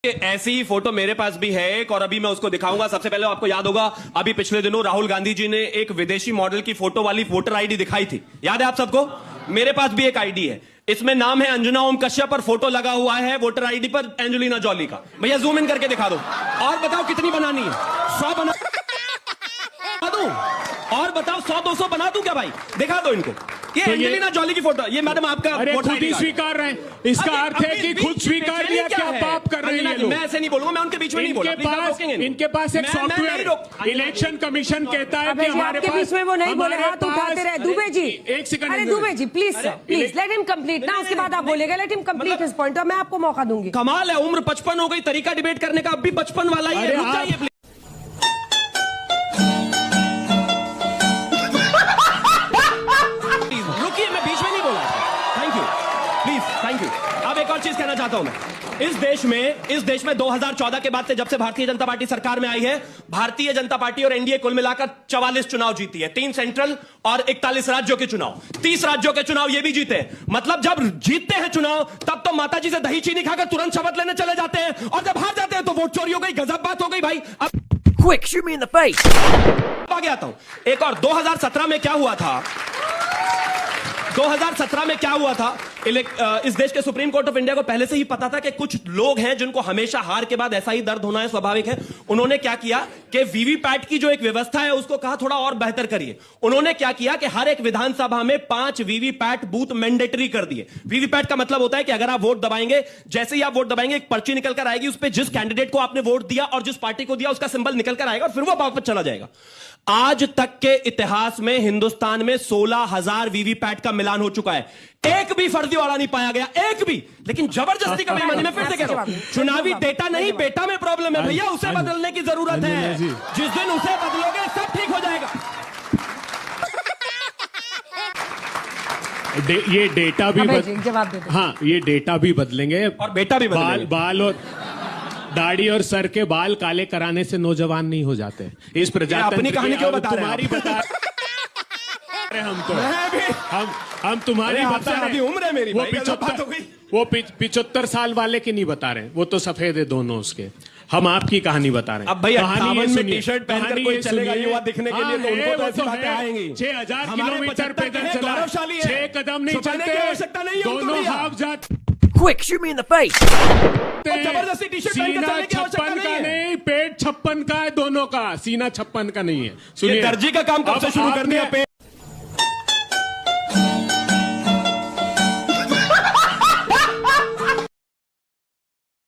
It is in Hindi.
कि ऐसी ही फोटो मेरे पास भी है एक, और अभी मैं उसको दिखाऊंगा। सबसे पहले आपको याद होगा, अभी पिछले दिनों राहुल गांधी जी ने एक विदेशी मॉडल की फोटो वाली वोटर आईडी दिखाई थी, याद है आप सबको? मेरे पास भी एक आईडी है, इसमें नाम है अंजना ओम कश्यप पर फोटो लगा हुआ है वोटर आईडी पर एंजेलिना जॉली का। भैया जूम इन करके दिखा दो, और बताओ कितनी बनानी है? 100 बना दूं? और बताओ 100-200 बना दूं क्या भाई? दिखा दो इनको, ये तो एंजेलिना जॉली की फोटो। ये मैडम आपका अरे वोटर खुद ही आईडी कार्ड। स्वीकार रहे हैं, इसका अरे, अर्थ है अपनी कि बीच खुद स्वीकार बेचैनी लिया क्या क्या है? पाप कर रहे हैं ये लोग। मैं ऐसे नहीं बोलूंगा, मैं उनके बीच में नहीं बोला। इनके पास एक सॉफ्टवेयर इलेक्शन कमीशन कहता है कि हमारे आपके पास बीच में वो नहीं बोले, हाथ उठाते रहे। दुबे जी, एक सेकंड, अरे Dubey ji please sir, please let him complete ना, उसके बाद आप बोलेगा। Let him complete his point, और मैं आपको मौका दूंगी। कमाल है, उम्र 55 हो गई, तरीका डिबेट करने का अब भी 55 वाला ही है। अरे रुक जाइए आप- प्लीज। रुकिए, मैं बीच में नहीं बोला। Thank you, please, thank you. अब एक और चीज कहना चाहता हूं मैं, इस देश में 2014 के बाद से, जब से भारतीय जनता पार्टी सरकार में आई है, भारतीय जनता पार्टी और एनडीए कुल मिलाकर 44 चुनाव जीती है, 3 सेंट्रल और 41 राज्यों के चुनाव, 30 राज्यों के चुनाव ये भी जीते। मतलब जब जीतते हैं चुनाव, तब तो माता जी से दही चीनी खाकर तुरंत शपथ लेने चले जाते हैं, और जब हार जाते हैं तो वोट चोरी हो गई। गजब बात हो गई भाई। अब Quick, shoot me in the face! आगे आता हूं। एक और 2017 में क्या हुआ था? 2017 में क्या हुआ था? इस देश के सुप्रीम कोर्ट ऑफ इंडिया को पहले से ही पता था कि कुछ लोग हैं जिनको हमेशा हार के बाद ऐसा ही दर्द होना है, स्वाभाविक है। उन्होंने क्या किया कि वीवीपैट की जो एक व्यवस्था है उसको कहा थोड़ा और बेहतर करिए। उन्होंने क्या किया कि हर एक विधानसभा में 5 वीवीपैट बूथ मैंडेटरी कर दिए। वीवीपैट का मतलब होता है कि अगर आप वोट दबाएंगे, जैसे ही आप वोट दबाएंगे एक पर्ची निकल कर आएगी, उस पर जिस कैंडिडेट को आपने वोट दिया और जिस पार्टी को दिया उसका सिंबल निकल कर आएगा, और फिर वो वापस चला जाएगा। आज तक के इतिहास में हिंदुस्तान में 16,000 वीवीपैट का मिलान हो चुका है, एक भी फर्जी वाला नहीं पाया गया, एक भी। लेकिन जबरदस्ती का बेईमानी, मैं फिर से कह रहा हूं, चुनावी डेटा नहीं, बेटा में प्रॉब्लम है भैया, उसे बदलने की जरूरत है। जिस दिन उसे बदलोगे सब ठीक हो जाएगा। ये डेटा भी जवाब दे दो। हाँ, ये डेटा भी बदलेंगे और बेटा भी बदलेंगे। बाल और दाढ़ी और सर के बाल काले कराने से नौजवान नहीं हो जाते। इस प्रजातंत्र अपनी कहानी क्यों बता रहे हैं? तुम्हारी बता रहे हम तो हम तुम्हारी बता रहे अभी उम्र है मेरी वो भाई, गलत बात हो गई। 75 साल वाले की नहीं बता रहे, वो तो सफेद है दोनों उसके। हम आपकी कहानी बता रहे हैं। अब भाई कहानी 58 ये में सुनिए, टी-शर्ट पहनकर कहानी कोई ये चलेगा सुनिए। युवा दिखने के लिए, तो उनको तो ऐसी बातें आएंगी। 6000 हमारे किलोमीटर 75 पैदल है, चला, गौरवशाली है। 6 कदम नहीं छुपाने की चलते, आवश्यकता नहीं है उनको दोनों भैया। हाफ जात Quick, shoot me in the face! और जबरदस्ती टी-शर्ट पहनकर सीना चलने की आवश्यकता 56 नहीं का है। नहीं, पेट 56 का है दोनों का, सीना 56 का नहीं है। ये सुनिए, दर्जी का काम कब से अब शुरू कर आपने- दिया?